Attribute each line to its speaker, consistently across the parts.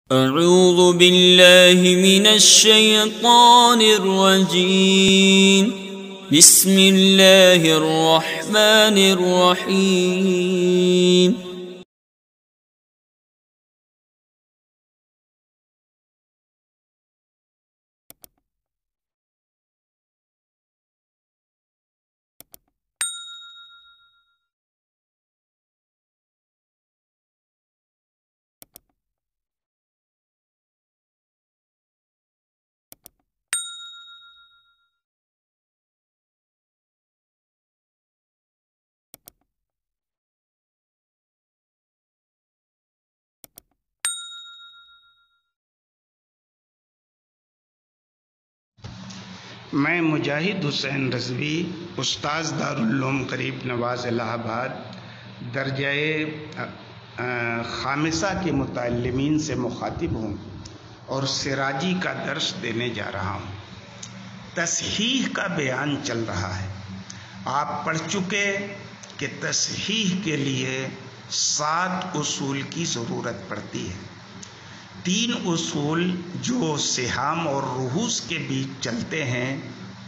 Speaker 1: اعوذ باللہ من الشیطان الرجیم بسم اللہ الرحمن الرحیم
Speaker 2: میں مجاہد حسین رضوی استاذ دارالعلوم قریب نواز الہ آباد درجہ خامسہ کے متعلمین سے مخاطب ہوں اور سراجی کا درس دینے جا رہا ہوں۔ تصحیح کا بیان چل رہا ہے۔ آپ پڑھ چکے کہ تصحیح کے لیے 7 اصول کی ضرورت پڑتی ہے۔ 3 اصول جو سہام اور رؤوس کے بیچ چلتے ہیں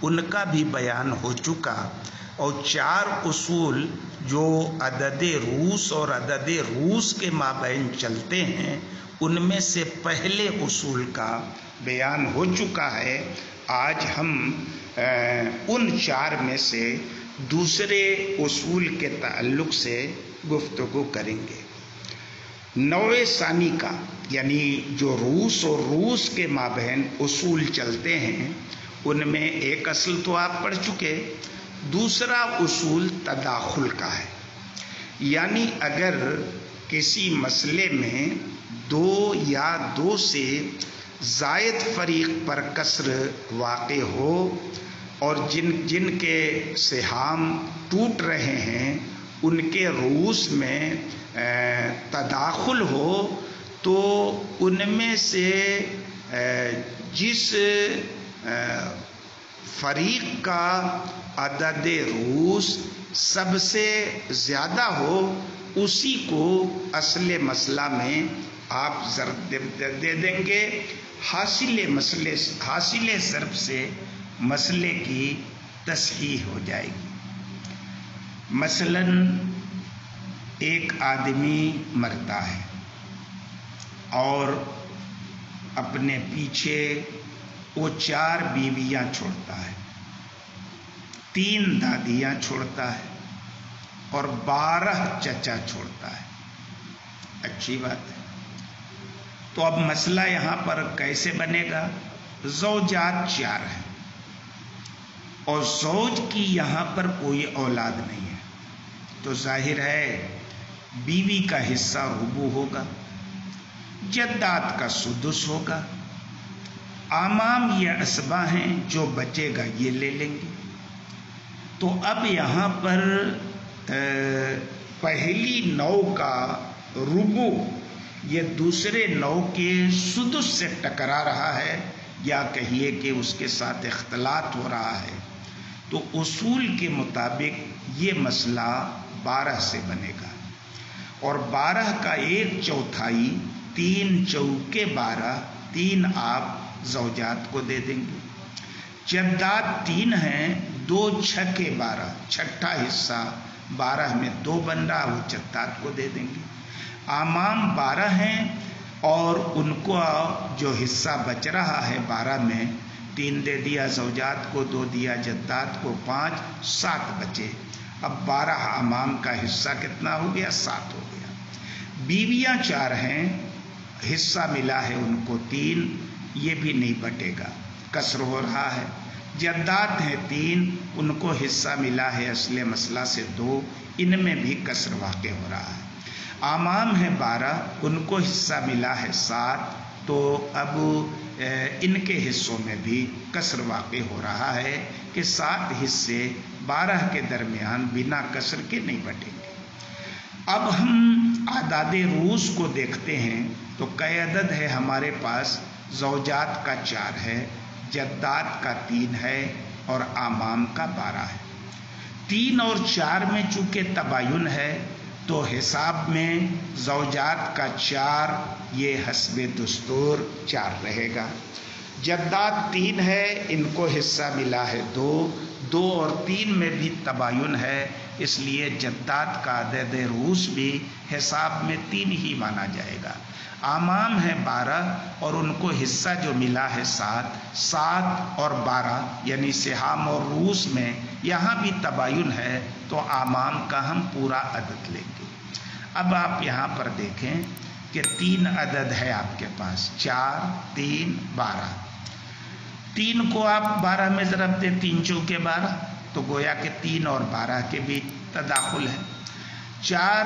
Speaker 2: ان کا بھی بیان ہو چکا، اور 4 اصول جو عدد رؤوس اور عدد رؤوس کے مابین چلتے ہیں ان میں سے پہلے اصول کا بیان ہو چکا ہے۔ آج ہم ان 4 میں سے دوسرے اصول کے تعلق سے گفتگو کریں گے۔ نوع ثانی کا یعنی جو رؤوس اور رؤوس کے مابین اصول چلتے ہیں ان میں ایک اصل تو آپ پڑھ چکے، دوسرا اصول تداخل کا ہے، یعنی اگر کسی مسئلے میں 2 یا 2 سے زائد فریق پر کسر واقع ہو اور جن کے سہام ٹوٹ رہے ہیں ان کے رؤوس میں تداخل ہو، تو ان میں سے جس فریق کا عدد رؤوس سب سے زیادہ ہو اسی کو اصل مسئلہ میں آپ ضرب دے دیں گے۔ حاصل ضرب سے مسئلے کی تصحیح ہو جائے گی۔ مثلا ایک آدمی مرتا ہے اور اپنے پیچھے وہ 4 بیویاں چھوڑتا ہے، 3 دادیاں چھوڑتا ہے اور 12 چچا چھوڑتا ہے۔ اچھی بات ہے۔ تو اب مسئلہ یہاں پر کیسے بنے گا؟ زوجات 4 ہیں اور زوج کی یہاں پر کوئی اولاد نہیں ہے، تو ظاہر ہے بیوی کا حصہ ربع ہوگا، جدات کا سدس ہوگا، اعمام یا اسبا ہیں جو بچے گا یہ لے لیں گے۔ تو اب یہاں پر پہلی نوع کا ربع یہ دوسرے نوع کے سدس سے ٹکرا رہا ہے، یا کہیے کہ اس کے ساتھ اختلاط ہو رہا ہے، تو اصول کے مطابق یہ مسئلہ 12 سے بنے گا، اور 12 کا 1/4 3 چوکے 12 3 آپ زوجات کو دے دیں گے۔ جدات 3 ہیں، 2 چھکے 12 چھٹا حصہ 12 میں 2 بن رہا، وہ جدات کو دے دیں گے۔ اعمام 12 ہیں اور ان کو جو حصہ بچ رہا ہے 12 میں 3 دے دیا زوجات کو، 2 دیا جدات کو، 5 7 بچے۔ اب 12 اعمام کا حصہ کتنا ہو گیا؟ 7 ہو گیا۔ بیویاں 4 ہیں، حصہ ملا ہے ان کو 3، یہ بھی نہیں بٹے گا، کسر ہو رہا ہے۔ جدات ہیں 3، ان کو حصہ ملا ہے اصل مسئلہ سے 2، ان میں بھی کسر واقع ہو رہا ہے۔ اعمام ہیں 12، ان کو حصہ ملا ہے 7، تو اب ان کے حصوں میں بھی کسر واقع ہو رہا ہے کہ 7 حصے 12 کے درمیان بنا کسر کے نہیں بٹیں گے۔ اب ہم اعداد رؤوس کو دیکھتے ہیں تو کئی عدد ہے ہمارے پاس؟ زوجات کا 4 ہے، جدات کا 3 ہے اور اعمام کا 12 ہے۔ 3 اور 4 میں چونکہ تباین ہے تو حساب میں زوجات کا 4، یہ حسب دستور 4 رہے گا۔ جدات 3 ہے، ان کو حصہ ملا ہے 2 اور 3 میں بھی تباین ہے، اس لیے جدات کا عدد رؤوس بھی حساب میں 3 ہی مانا جائے گا۔ اعمام ہے 12 اور ان کو حصہ جو ملا ہے 7 اور 12 یعنی سہام اور رؤوس میں یہاں بھی تباین ہے، تو اعمام کا ہم پورا عدد لیں گے۔ اب آپ یہاں پر دیکھیں کہ 3 عدد ہے آپ کے پاس، 4 3 12۔ 3 کو آپ 12 میں ضرب دیں، 3 چوکے 12، تو گویا کہ 3 اور 12 کے بیچ تداخل ہے۔ 4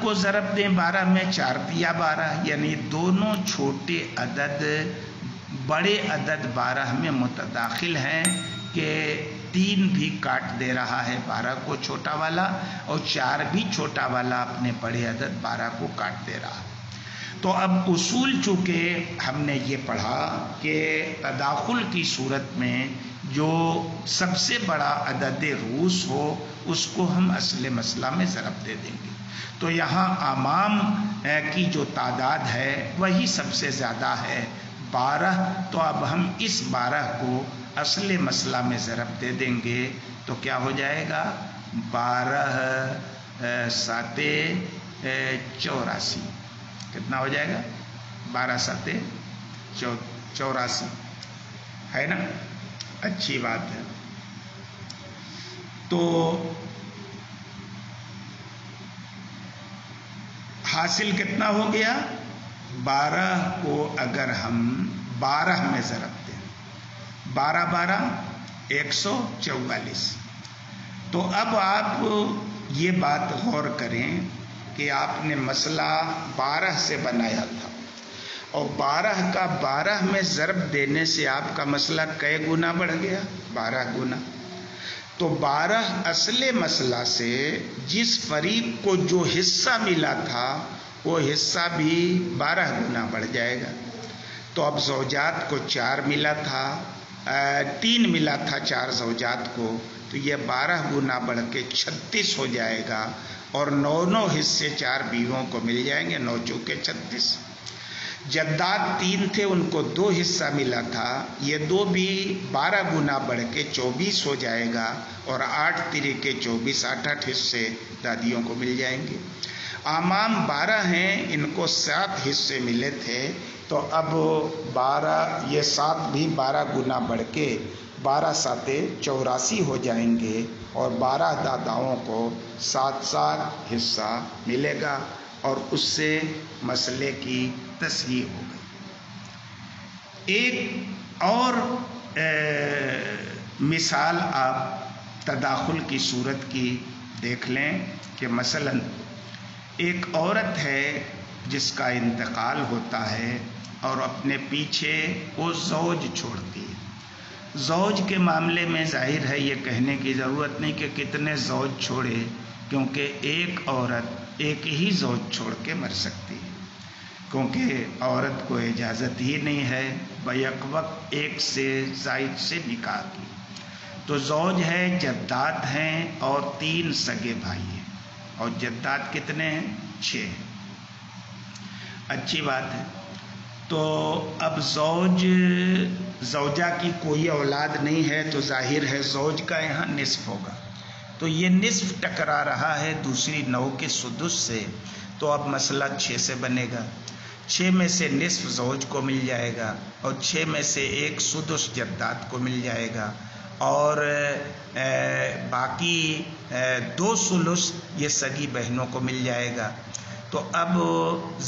Speaker 2: کو ضرب دیں 12 میں، 4 دیا 12، یعنی دونوں چھوٹے عدد بڑے عدد 12 میں متداخل ہیں کہ 3 بھی کاٹ دے رہا ہے 12 کو چھوٹا والا، اور 4 بھی چھوٹا والا اپنے بڑے عدد 12 کو کاٹ دے رہا ہے۔ تو اب اصول چونکہ ہم نے یہ پڑھا کہ تداخل کی صورت میں جو سب سے بڑا عدد رؤوس ہو اس کو ہم اصل مسئلہ میں ضرب دے دیں گے، تو یہاں اعمام کی جو تعداد ہے وہی سب سے زیادہ ہے 12، تو اب ہم اس 12 کو اصل مسئلہ میں ضرب دے دیں گے، تو کیا ہو جائے گا 12 7 84، کتنا ہو جائے گا 12 7 84 ہے نا؟ اچھی بات ہے۔ تو حاصل کتنا ہو گیا؟ 12 کو اگر ہم 12 میں ضرب دیں، 12 12 144، تو اب آپ یہ بات غور کریں کہ آپ نے مسئلہ 12 سے بنایا تھا، اور 12 کا 12 میں ضرب دینے سے آپ کا مسئلہ کئے گنا بڑھ گیا؟ 12 گنا۔ تو 12 اصل مسئلہ سے جس فریق کو جو حصہ ملا تھا وہ حصہ بھی 12 گنا بڑھ جائے گا۔ تو اب زوجات کو 4 ملا تھا، 3 ملا تھا 4 زوجات کو، تو یہ 12 گنا بڑھ کے 36 ہو جائے گا، اور 9 حصے 4 بیووں کو مل جائیں گے، 9 چوکے 36۔ جدات 3 تھے، ان کو 2 حصہ ملا تھا، یہ 2 بھی 12 گنا بڑھ کے 24 ہو جائے گا، اور 8 تریکے 24، 8 حصے دادیوں کو مل جائیں گے۔ اعمام 12 ہیں، ان کو 7 حصے ملے تھے، تو اب 12 یہ 7 بھی 12 گنا بڑھ کے 12 7 84 ہو جائیں گے، اور 12 داداؤں کو 7 حصہ ملے گا، اور اس سے مسئلے کی تصحیح ہو گئی۔ ایک اور مثال آپ تداخل کی صورت کی دیکھ لیں کہ مثلا ایک عورت ہے جس کا انتقال ہوتا ہے اور اپنے پیچھے وہ زوج چھوڑتی ہے۔ زوج کے معاملے میں ظاہر ہے یہ کہنے کی ضرورت نہیں کہ کتنے زوج چھوڑے، کیونکہ ایک عورت ایک ہی زوج چھوڑ کے مر سکتی ہے، کیونکہ عورت کو اجازت ہی نہیں ہے بیک وقت ایک سے زائد سے نکاح کی۔ تو زوج ہے، جدات ہیں، اور 3 سگے بھائی ہیں، اور جدات کتنے ہیں؟ 6۔ اچھی بات ہے۔ تو اب زوجہ کی کوئی اولاد نہیں ہے، تو ظاہر ہے زوج کا یہاں نصف ہوگا، تو یہ نصف ٹکرا رہا ہے دوسری نوع کے سدس سے، تو اب مسئلہ 6 سے بنے گا۔ 6 میں سے نصف زوج کو مل جائے گا، اور 6 میں سے 1 سدس جدات کو مل جائے گا، اور باقی 2 ثلث یہ سگی بہنوں کو مل جائے گا۔ تو اب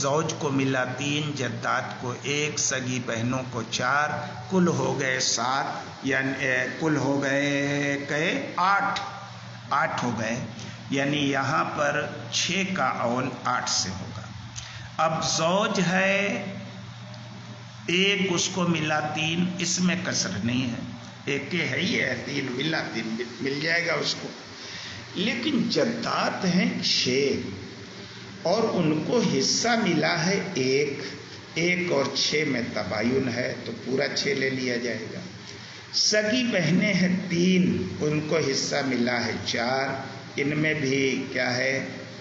Speaker 2: زوج کو ملا 3، جدات کو 1، سگی بہنوں کو 4، کل ہو گئے 7، یعنی کل ہو گئے 8 ہو گئے، یعنی یہاں پر 6 کا اول 8 سے ہوگا۔ اب زوج ہے 1، اس کو ملا 3، اس میں کسر نہیں ہے، ایک ہے ہی ہے، 3 ملا 3 مل جائے گا اس کو۔ لیکن جدات ہیں 6 اور ان کو حصہ ملا ہے 1 اور 6 میں تباین ہے، تو پورا 6 لے لیا جائے گا۔ سگی بہنیں ہیں 3، ان کو حصہ ملا ہے 4، ان میں بھی کیا ہے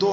Speaker 2: 2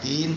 Speaker 2: 3,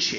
Speaker 2: 6।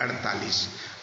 Speaker 2: 48।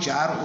Speaker 2: 4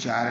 Speaker 2: 4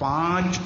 Speaker 2: 5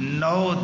Speaker 2: 9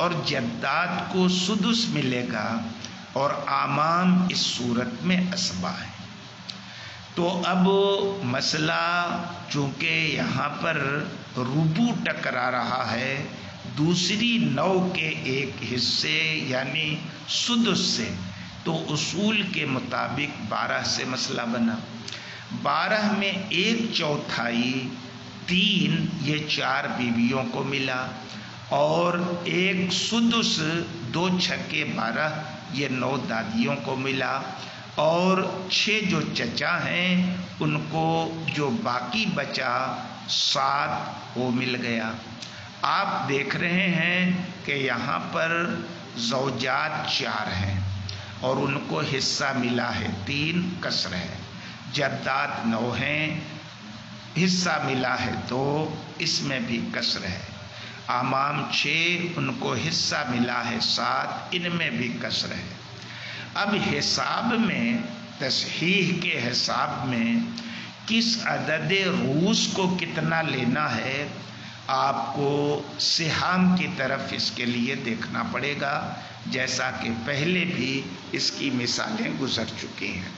Speaker 2: اور جدات کو سدس ملے گا اور اعمام اس صورت میں اسبا ہے۔ تو اب مسئلہ چونکہ یہاں پر ربو ٹکرا رہا ہے دوسری نو کے ایک حصے یعنی سدس سے، تو اصول کے مطابق 12 سے مسئلہ بنا۔ 12 میں 1/4 3 یہ 4 بیویوں کو ملا، اور 1 سدس 2 چھکے 12 یہ 9 دادیوں کو ملا، اور 6 جو چچا ہیں ان کو جو باقی بچا 7 وہ مل گیا۔ آپ دیکھ رہے ہیں کہ یہاں پر زوجات 4 ہیں اور ان کو حصہ ملا ہے 3 کسر ہے، جدات 9 ہیں حصہ ملا ہے 2 اس میں بھی کسر ہے، اعمام 6 ان کو حصہ ملا ہے 7 ان میں بھی کسر ہے۔ اب حساب میں تصحیح کے حساب میں کس عدد روس کو کتنا لینا ہے آپ کو سہام کی طرف اس کے لیے دیکھنا پڑے گا، جیسا کہ پہلے بھی اس کی مثالیں گزر چکی ہیں۔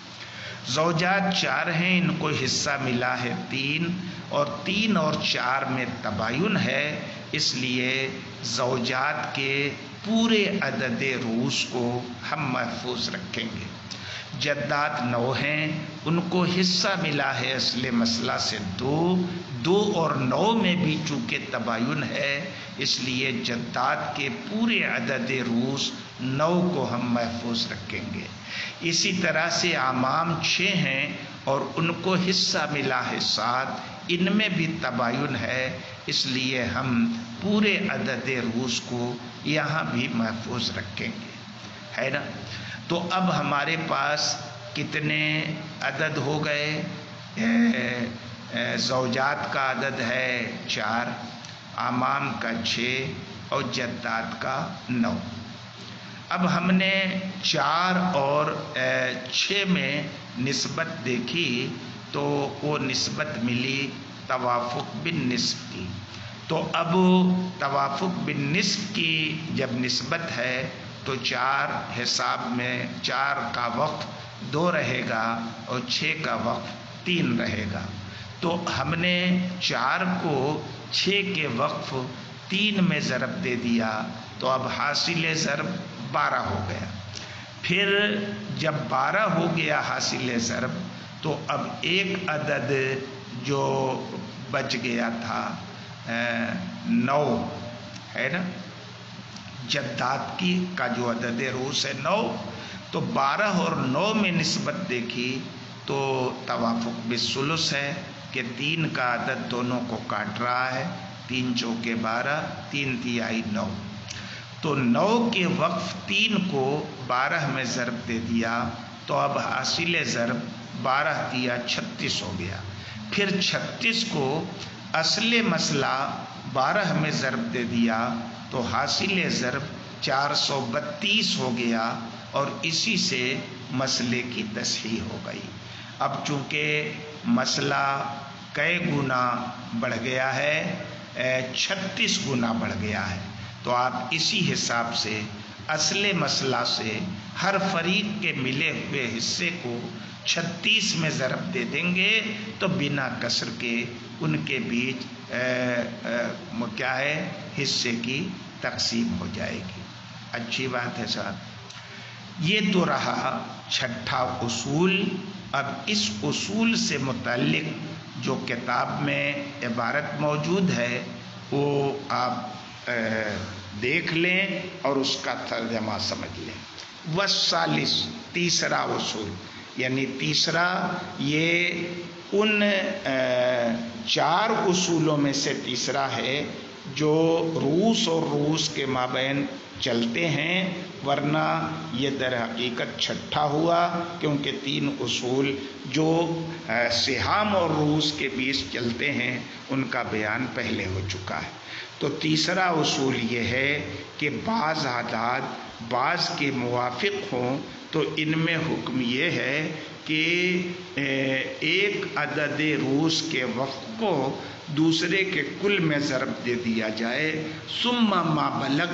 Speaker 2: زوجات 4 ہیں، ان کو حصہ ملا ہے 3، اور 3 اور 4 میں تباین ہے، اس لیے زوجات کے پورے عدد روس کو ہم محفوظ رکھیں گے۔ جدات 9 ہیں، ان کو حصہ ملا ہے اصل مسئلہ سے 2 اور 9 میں بھی چونکہ تباین ہے اس لیے جدات کے پورے عدد روس 9 کو ہم محفوظ رکھیں گے۔ اسی طرح سے اعمام 6 ہیں اور ان کو حصہ ملا ہے 7، ان میں بھی تباین ہے اس لیے ہم پورے عدد روس کو یہاں بھی محفوظ رکھیں گے، ہے نا۔ تو اب ہمارے پاس کتنے عدد ہو گئے؟ زوجات کا عدد ہے 4، اعمام کا 6 اور جدات کا 9۔ اب ہم نے 4 اور 6 میں نسبت دیکھی تو وہ نسبت ملی توافق بالنصف کی، تو اب توافق بالنصف کی جب نسبت ہے تو 4 حساب میں 4 کا وقف 2 رہے گا اور 6 کا وقف 3 رہے گا، تو ہم نے 4 کو 6 کے وقف 3 میں ضرب دے دیا تو اب حاصل ضرب 12 ہو گیا۔ پھر جب 12 ہو گیا حاصل ضرب تو اب ایک عدد جو بچ گیا تھا 9 ہے نا، جدات کی کا جو عدد روس ہے 9، تو 12 اور 9 میں نسبت دیکھی تو توافق بالثلث ہے کہ 3 کا عدد دونوں کو کاٹ رہا ہے، 3 چوکے 12 3 تیائی 9، تو 9 کے وقف 3 کو 12 میں ضرب دے دیا تو اب حاصل ضرب 12 تیا 36 ہو گیا۔ پھر 36 کو اصل مسئلہ 12 میں ضرب دے دیا تو حاصل ضرب 432 ہو گیا، اور اسی سے مسئلے کی تصحیح ہو گئی۔ اب چونکہ مسئلہ کئی گنا بڑھ گیا ہے، 36 گنا بڑھ گیا ہے، تو آپ اسی حساب سے اصل مسئلہ سے ہر فریق کے ملے ہوئے حصے کو 36 میں ضرب دے دیں گے تو بنا کسر کے ان کے بیچ کیا ہے حصے کی تقسیم ہو جائے گی۔ اچھی بات ہے صاحب۔ یہ تو رہا چھٹا اصول۔ اب اس اصول سے متعلق جو کتاب میں عبارت موجود ہے وہ آپ دیکھ لیں اور اس کا ترجمہ سمجھ لیں۔ والثالث تیسرا اصول، یعنی تیسرا یہ ان 4 اصولوں میں سے تیسرا ہے جو روس اور روس کے مابین چلتے ہیں، ورنہ یہ در حقیقت چھٹا ہوا کیونکہ 3 اصول جو سہام اور روس کے بیچ چلتے ہیں ان کا بیان پہلے ہو چکا ہے۔ تو تیسرا اصول یہ ہے کہ بعض اعداد بعض کے موافق ہوں تو ان میں حکم یہ ہے کہ ایک عدد روز کے وقت کو دوسرے کے کل میں ضرب دے دیا جائے، ثم ما بلغ،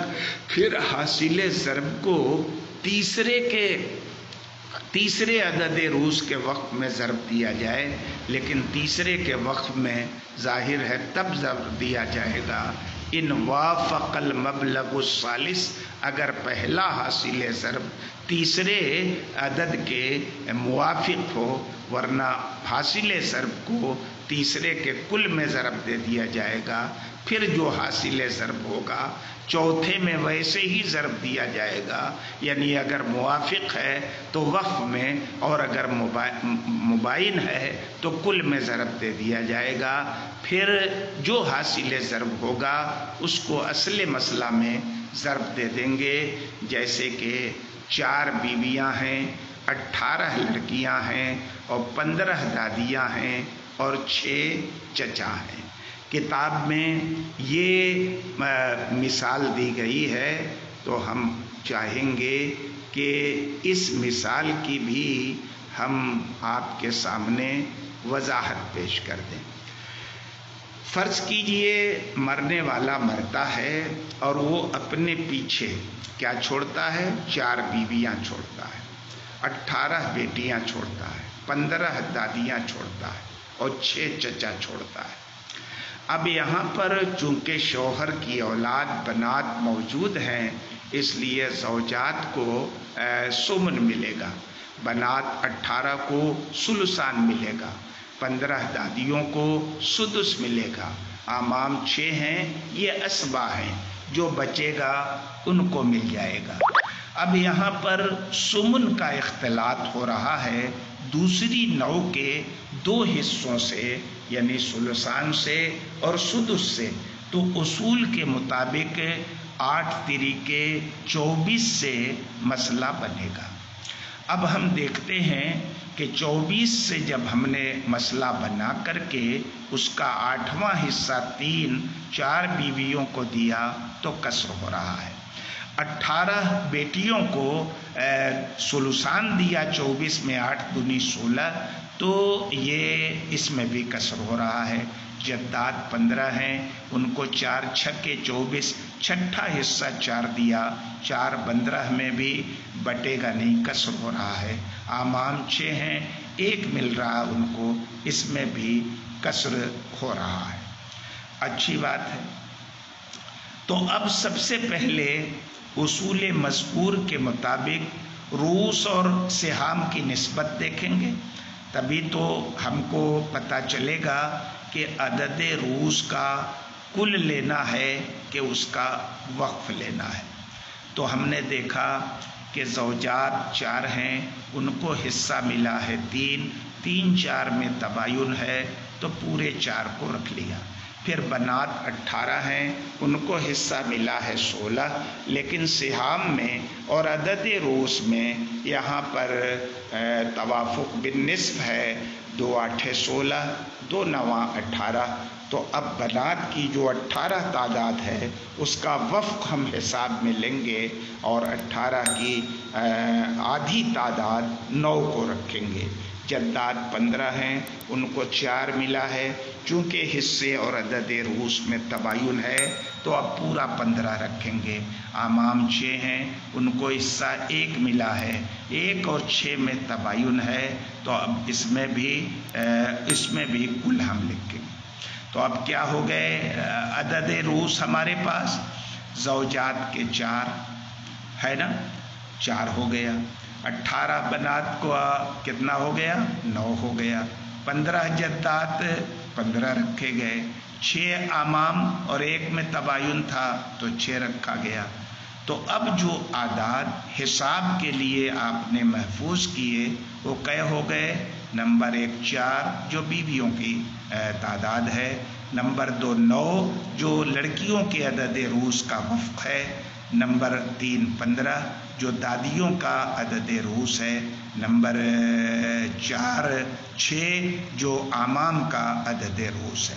Speaker 2: پھر حاصل ضرب کو تیسرے عدد روز کے وقت میں ضرب دیا جائے، لیکن تیسرے کے وقت میں ظاہر ہے تب ضرب دیا جائے گا ان وافق المبلغ الثالث، اگر پہلا حاصل ضرب تیسرے عدد کے موافق ہو، ورنہ حاصل ضرب کو تیسرے کے کل میں ضرب دے دیا جائے گا، پھر جو حاصل ضرب ہوگا چوتھے میں ویسے ہی ضرب دیا جائے گا، یعنی اگر موافق ہے تو وقف میں، اور اگر مباین ہے تو کل میں ضرب دے دیا جائے گا۔ پھر جو حاصل ضرب ہوگا اس کو اصل مسئلہ میں ضرب دے دیں گے، جیسے کہ 4 بیویاں ہیں، 18 لڑکیاں ہیں، اور 15 دادیاں ہیں، اور 6 چچا ہیں۔ کتاب میں یہ مثال دی گئی ہے، تو ہم چاہیں گے کہ اس مثال کی بھی ہم آپ کے سامنے وضاحت پیش کر دیں۔ فرض کیجئے مرنے والا مرتا ہے اور وہ اپنے پیچھے کیا چھوڑتا ہے؟ 4 بیویاں چھوڑتا ہے، 18 بیٹیاں چھوڑتا ہے، 15 دادیاں چھوڑتا ہے، اور 6 چچا چھوڑتا ہے۔ اب یہاں پر چونکہ شوہر کی اولاد بنات موجود ہیں، اس لیے زوجات کو سمن ملے گا، بنات 18 کو ثلثان ملے گا، 15 دادیوں کو سدس ملے گا، اعمام 6 ہیں، یہ اسبا ہیں، جو بچے گا ان کو مل جائے گا۔ اب یہاں پر سمن کا اختلاط ہو رہا ہے دوسری نوع کے 2 حصوں سے، یعنی ثلثان سے اور سدس سے، تو اصول کے مطابق 8 طریقے 24 سے مسئلہ بنے گا۔ اب ہم دیکھتے ہیں کہ 24 سے جب ہم نے مسئلہ بنا کر کے اس کا 8واں حصہ 4 بیویوں کو دیا تو کسر ہو رہا ہے۔ 18 بیٹیوں کو ثلثان دیا، 24 میں 8 دونی 16، تو یہ اس میں بھی کسر ہو رہا ہے۔ جداد 15 ہیں، ان کو 4 چھکے 24، چھٹا حصہ 4 دیا، 4 15 میں بھی بٹے گا نہیں، کسر ہو رہا ہے۔ اعمام 6 ہیں، 1 مل رہا ان کو، اس میں بھی کسر ہو رہا ہے۔ اچھی بات ہے۔ تو اب سب سے پہلے اصول مذکور کے مطابق رؤوس اور سہام کی نسبت دیکھیں گے، تبھی تو ہم کو پتہ چلے گا کہ عدد رؤوس کا کل لینا ہے کہ اس کا وقف لینا ہے۔ تو ہم نے دیکھا کہ زوجات 4 ہیں، ان کو حصہ ملا ہے 3، 3 4 میں تباین ہے تو پورے 4 کو رکھ لیا۔ پھر بنات 18 ہیں، ان کو حصہ ملا ہے 16، لیکن سہام میں اور عدد رؤوس میں یہاں پر توافق بالنصف ہے، 2 8 16، 2 9 18۔ تو اب بنات کی جو 18 تعداد ہے اس کا وفق ہم حساب میں لیں گے، اور 18 کی آدھی تعداد 9 کو رکھیں گے۔ جداد 15 ہیں، ان کو 4 ملا ہے، چونکہ حصے اور عدد رؤوس میں تباین ہے تو اب پورا 15 رکھیں گے۔ اعمام 6 ہیں، ان کو حصہ 1 ملا ہے، 1 اور 6 میں تباین ہے تو اب اس میں بھی کل ہم لکھیں گے۔ تو اب کیا ہو گئے عدد رؤوس ہمارے پاس؟ زوجات کے 4 ہے نا، 4 ہو گیا۔ 18 بنات کو کتنا ہو گیا؟ 9 ہو گیا۔ 15 جدات 15 رکھے گئے، 6 اعمام اور 1 میں تباین تھا تو 6 رکھا گیا۔ تو اب جو اعداد حساب کے لیے آپ نے محفوظ کیے وہ کئے ہو گئے؟ نمبر 1 4 جو بیویوں کی تعداد ہے، نمبر 2 9 جو لڑکیوں کے عدد رؤوس کا وفق ہے، نمبر 3 15 جو دادیوں کا عدد رؤوس ہے، نمبر 4 6 جو اعمام کا عدد رؤوس ہے۔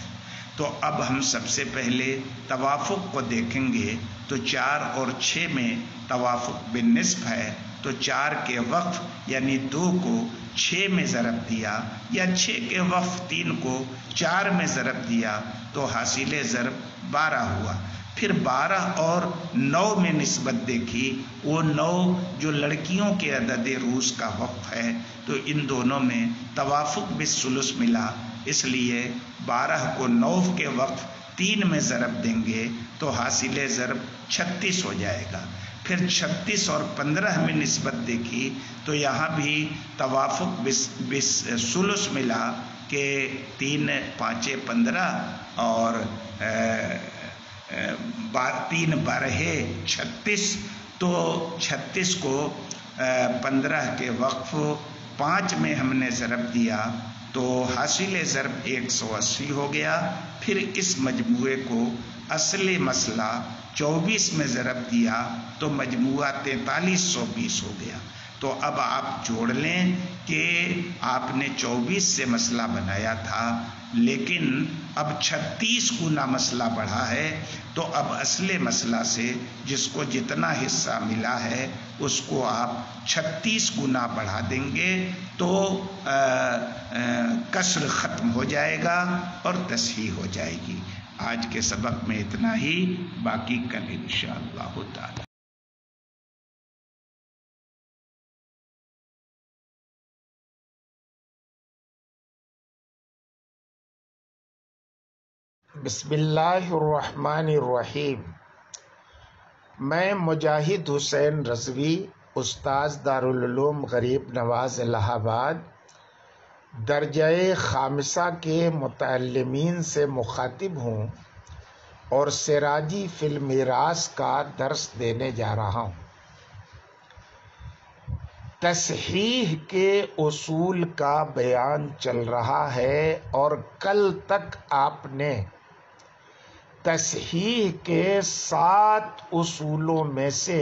Speaker 2: تو اب ہم سب سے پہلے توافق کو دیکھیں گے، تو 4 اور 6 میں توافق بالنصف ہے، تو 4 کے وقف یعنی 2 کو 6 میں ضرب دیا، یا 6 کے وقف 3 کو 4 میں ضرب دیا تو حاصل ضرب 12 ہوا۔ پھر 12 اور 9 میں نسبت دیکھی، وہ 9 جو لڑکیوں کے عدد روز کا وقف ہے، تو ان دونوں میں توافق بالثلث ملا، اس لیے 12 کو 9 کے وقف 3 میں ضرب دیں گے تو حاصل ضرب 36 ہو جائے گا۔ پھر 36 اور 15 میں نسبت دیکھی تو یہاں بھی توافق بالثلث ملا کہ 3 5 15 اور 3 12 36، تو 36 کو 15 کے وقف 5 میں ہم نے ضرب دیا تو حاصل ضرب 180 ہو گیا۔ پھر اس مجموعے کو اصل مسئلہ 24 میں ضرب دیا تو مجموعہ 4320 ہو گیا۔ تو اب آپ جوڑ لیں کہ آپ نے 24 سے مسئلہ بنایا تھا، لیکن اب 36 گنا مسئلہ بڑھا ہے، تو اب اصل مسئلہ سے جس کو جتنا حصہ ملا ہے اس کو آپ 36 گنا بڑھا دیں گے تو کسر ختم ہو جائے گا اور تصحیح ہو جائے گی۔ آج کے سبق میں اتنا ہی، باقی کل انشاءاللہ تعالی۔
Speaker 3: بسم اللہ الرحمن الرحیم۔ میں مجاہد حسین رضوی، استاذ دارالعلوم غریب نواز الہ آباد، درجہ خامسہ کے متعلمین سے مخاطب ہوں اور سراجی فی المیراث کا درس دینے جا رہا ہوں۔ تصحیح کے اصول کا بیان چل رہا ہے اور کل تک آپ نے تصحیح کے 7 اصولوں میں سے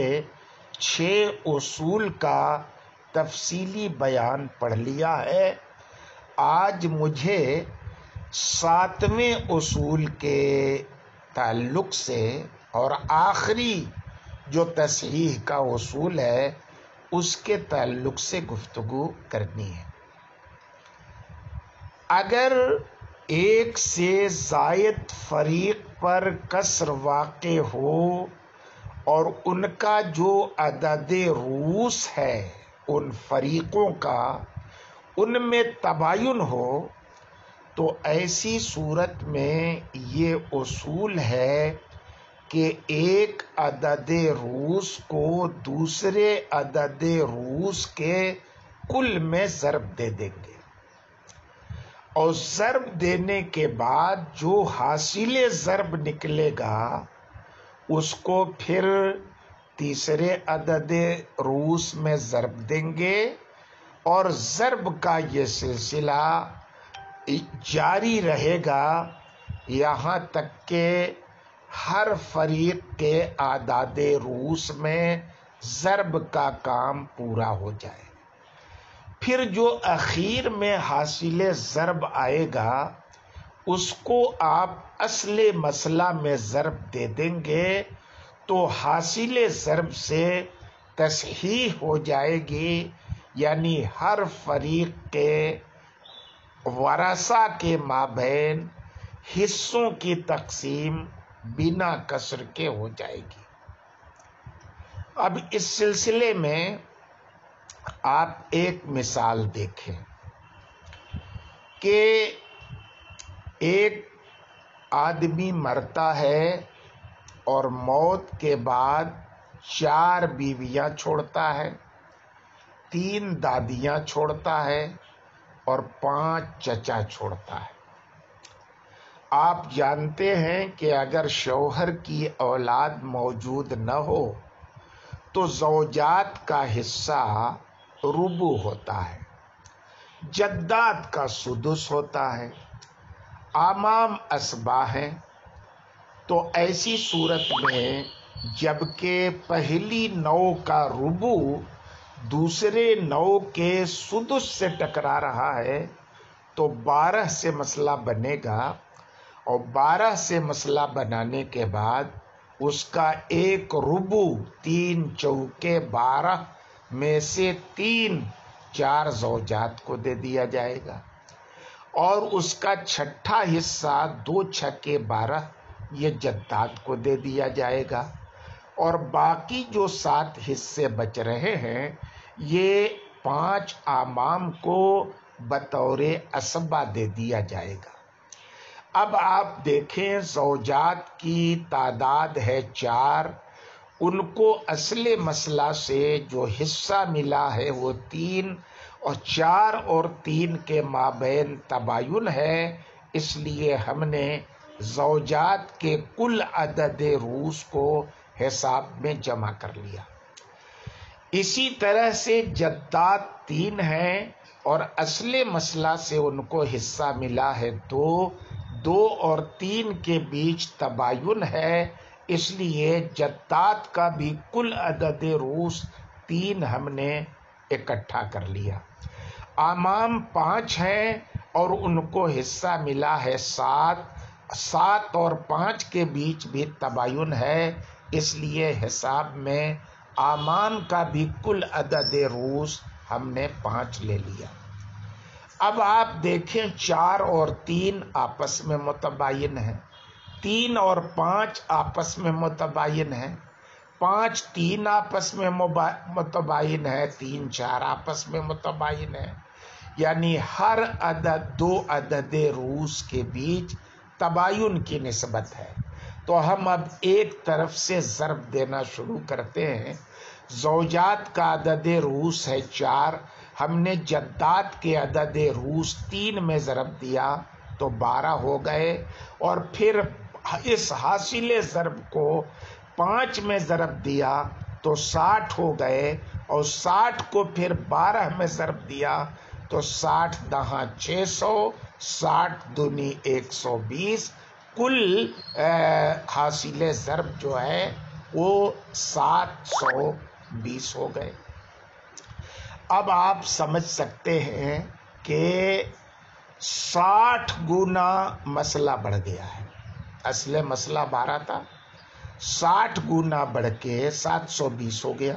Speaker 3: 6 اصول کا تفصیلی بیان پڑھ لیا ہے۔ آج مجھے 7ویں اصول کے تعلق سے اور آخری جو تصحیح کا اصول ہے اس کے تعلق سے گفتگو کرنی ہے۔ اگر ایک سے زائد فریق پر کسر واقع ہو اور ان کا جو عدد رؤوس ہے ان فریقوں کا ان میں تباین ہو، تو ایسی صورت میں یہ اصول ہے کہ ایک عدد رؤوس کو دوسرے عدد رؤوس کے کل میں ضرب دے دیں گے، اور ضرب دینے کے بعد جو حاصل ضرب نکلے گا اس کو پھر تیسرے عدد رؤوس میں ضرب دیں گے، اور ضرب کا یہ سلسلہ جاری رہے گا یہاں تک کہ ہر فریق کے اعداد رؤوس میں ضرب کا کام پورا ہو جائے۔ پھر جو اخیر میں حاصل ضرب آئے گا اس کو آپ اصل مسئلہ میں ضرب دے دیں گے تو حاصل ضرب سے تصحیح ہو جائے گی، یعنی ہر فریق کے ورثہ کے مابین حصوں کی تقسیم بنا کسر کے ہو جائے گی۔ اب اس سلسلے میں آپ ایک مثال دیکھیں کہ ایک آدمی مرتا ہے اور موت کے بعد 4 بیویاں چھوڑتا ہے، 3 دادیاں چھوڑتا ہے اور 5 چچا چھوڑتا ہے۔ آپ جانتے ہیں کہ اگر شوہر کی اولاد موجود نہ ہو تو زوجات کا حصہ ربع ہوتا ہے، جدات کا سدس ہوتا ہے، اعمام اسبا ہیں۔ تو ایسی صورت میں جبکہ پہلی نوع کا ربع دوسرے نوع کے سدس سے ٹکرا رہا ہے تو 12 سے مسئلہ بنے گا، اور 12 سے مسئلہ بنانے کے بعد اس کا ایک ربع 3 چوکے 12 میں سے 3 4 زوجات کو دے دیا جائے گا، اور اس کا چھٹا حصہ 2 چھکے 12 یہ جدات کو دے دیا جائے گا، اور باقی جو 7 حصے بچ رہے ہیں یہ 5 اعمام کو بطور اسبہ دے دیا جائے گا۔ اب آپ دیکھیں زوجات کی تعداد ہے 4، ان کو اصل مسئلہ سے جو حصہ ملا ہے وہ 3، اور 4 اور 3 کے مابین تباین ہے، اس لیے ہم نے زوجات کے کل عدد رؤوس کو حساب میں جمع کر لیا۔ اسی طرح سے جدات 3 ہیں اور اصل مسئلہ سے ان کو حصہ ملا ہے 2 اور 3 کے بیچ تباین ہے، اس لیے جدات کا بھی کل عدد رؤوس 3 ہم نے اکٹھا کر لیا۔ اعمام 5 ہیں اور ان کو حصہ ملا ہے 7 اور 5 کے بیچ بھی تباین ہے، اس لیے حساب میں اعمام کا بھی کل عدد رؤوس ہم نے 5 لے لیا۔ اب آپ دیکھیں 4 اور 3 آپس میں متباین ہیں، 3 اور 5 آپس میں متباین ہیں، 5 3 آپس میں متباین ہے، 3 4 آپس میں متباین ہے، یعنی ہر عدد 2 عدد رؤوس کے بیچ تباین کی نسبت ہے۔ تو ہم اب ایک طرف سے ضرب دینا شروع کرتے ہیں۔ زوجات کا عدد رؤوس ہے 4، ہم نے جدات کے عدد رؤوس 3 میں ضرب دیا تو 12 ہو گئے، اور پھر اس حاصل ضرب کو 5 میں ضرب دیا تو 60 ہو گئے، اور 60 کو پھر 12 میں ضرب دیا تو 60 دہاں 600، 60 دونی 120، کل حاصل ضرب جو ہے وہ 720 ہو گئے۔ اب آپ سمجھ سکتے ہیں کہ 60 گنا مسئلہ بڑھ گیا ہے، اصل مسئلہ 12 تھا، 60 گنا بڑھ کے 720 ہو گیا۔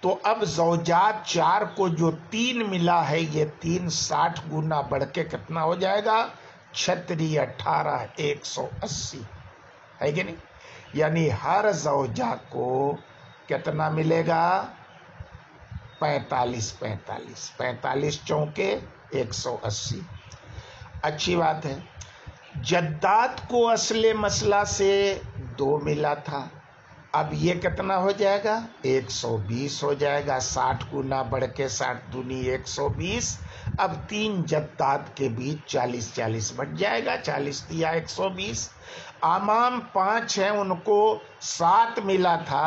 Speaker 3: تو اب زوجات 4 کو جو 3 ملا ہے، یہ 3 60 گنا بڑھ کے کتنا ہو جائے گا؟ 36 18 180 ہے کہ نہیں؟ یعنی ہر زوجہ کو کتنا ملے گا؟ 45 چونکے 180۔ اچھی بات ہے۔ جدات کو اصل مسئلہ سے 2 ملا تھا، اب یہ کتنا ہو جائے گا؟ 120 ہو جائے گا، 60 گنا بڑھ کے 60 دونی 120۔ اب 3 جدات کے بیچ 40 بٹ جائے گا، 40 دیا 120۔ اعمام 5 ہیں، ان کو 7 ملا تھا،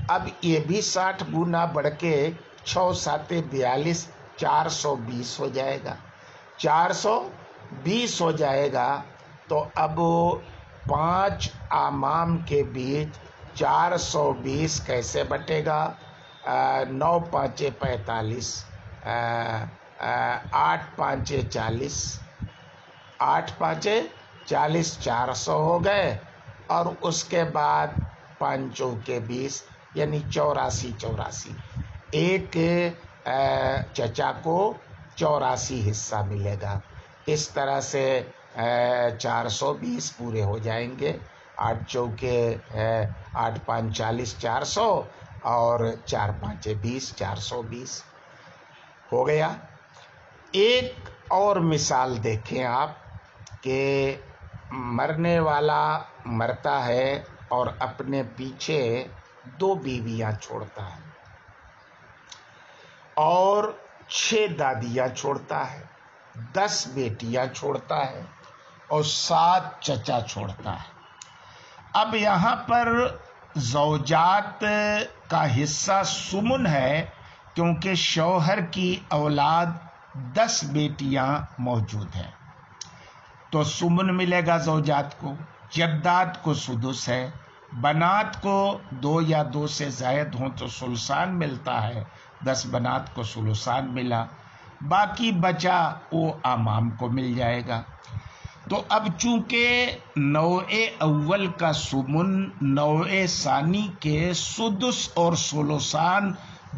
Speaker 3: اب یہ بھی 60 گنا بڑھ کے 6 7 42 420 ہو جائے گا، 420 ہو جائے گا۔ تو اب 5 اعمام کے بیچ 420 کیسے بٹے گا؟ 9 5 45، 8 5 40، 8 5 40 400 ہو گئے، اور اس کے بعد 5 چوکے 20 یعنی 84۔ ایک چچا کو 84 حصہ ملے گا۔ اس طرح سے 420 پورے ہو جائیں گے، 8 چوکے 8 5 40 400 اور 4 5 20 420 ہو گیا۔ ایک اور مثال دیکھیں آپ کہ مرنے والا مرتا ہے اور اپنے پیچھے 2 بیویاں چھوڑتا ہے اور 6 دادیاں چھوڑتا ہے، 10 بیٹیاں چھوڑتا ہے اور 7 چچا چھوڑتا ہے۔ اب یہاں پر زوجات کا حصہ سمن ہے، کیونکہ شوہر کی اولاد 10 بیٹیاں موجود ہیں تو سمن ملے گا زوجات کو۔ جدات کو سدس ہے، بنات کو 2 یا 2 سے زائد ہوں تو ثلثان ملتا ہے، 10 بنات کو ثلثان ملا، باقی بچا وہ امام کو مل جائے گا۔ تو اب چونکہ نوع اول کا سمن نوع ثانی کے سدس اور ثلثان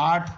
Speaker 3: 8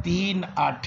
Speaker 3: 3 8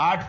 Speaker 3: 8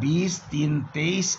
Speaker 3: 20, 3 23,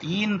Speaker 3: 3,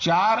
Speaker 3: 4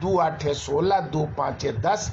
Speaker 3: 2 8 16, 2 5 10,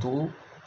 Speaker 3: 2,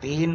Speaker 3: 3,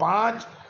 Speaker 3: 5,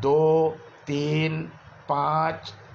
Speaker 3: 2 3 5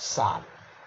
Speaker 3: 7,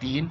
Speaker 3: 3,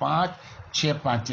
Speaker 3: 5, 6 5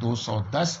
Speaker 3: 210,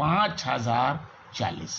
Speaker 3: 5040।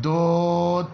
Speaker 3: 2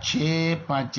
Speaker 3: 6, 5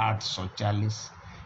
Speaker 3: 840।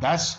Speaker 3: 10,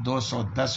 Speaker 3: 210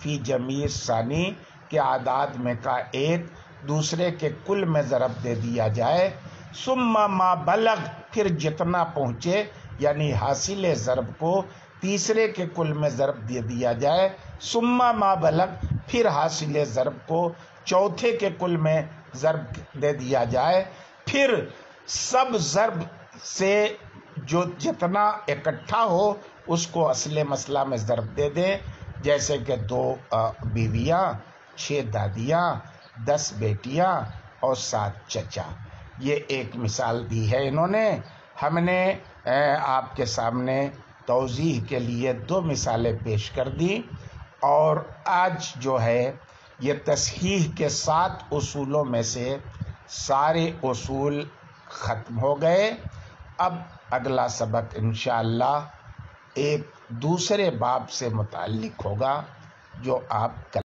Speaker 3: فی جمیع ثانی کہ اعداد میں کا ایک دوسرے کے کل میں ضرب دے دیا جائے، ثم ما بلغ پھر جتنا پہنچے یعنی حاصل ضرب کو تیسرے کے کل میں ضرب دے دیا جائے، ثم ما بلغ پھر حاصل ضرب کو چوتھے کے کل میں ضرب دے دیا جائے، پھر سب ضرب سے جو جتنا اکٹھا ہو اس کو اصل مسئلہ میں ضرب دے دیں، جیسے کہ 2 بیویاں، 6 دادیاں، 10 بیٹیاں اور 7 چچا۔ یہ ایک مثال دی ہے انہوں نے۔ ہم نے آپ کے سامنے توضیح کے لیے 2 مثالیں پیش کر دی، اور آج جو ہے یہ تصحیح کے 7 اصولوں میں سے سارے اصول ختم ہو گئے۔ اب اگلا سبق انشاءاللہ ایک دوسرے باب سے متعلق ہوگا جو آپ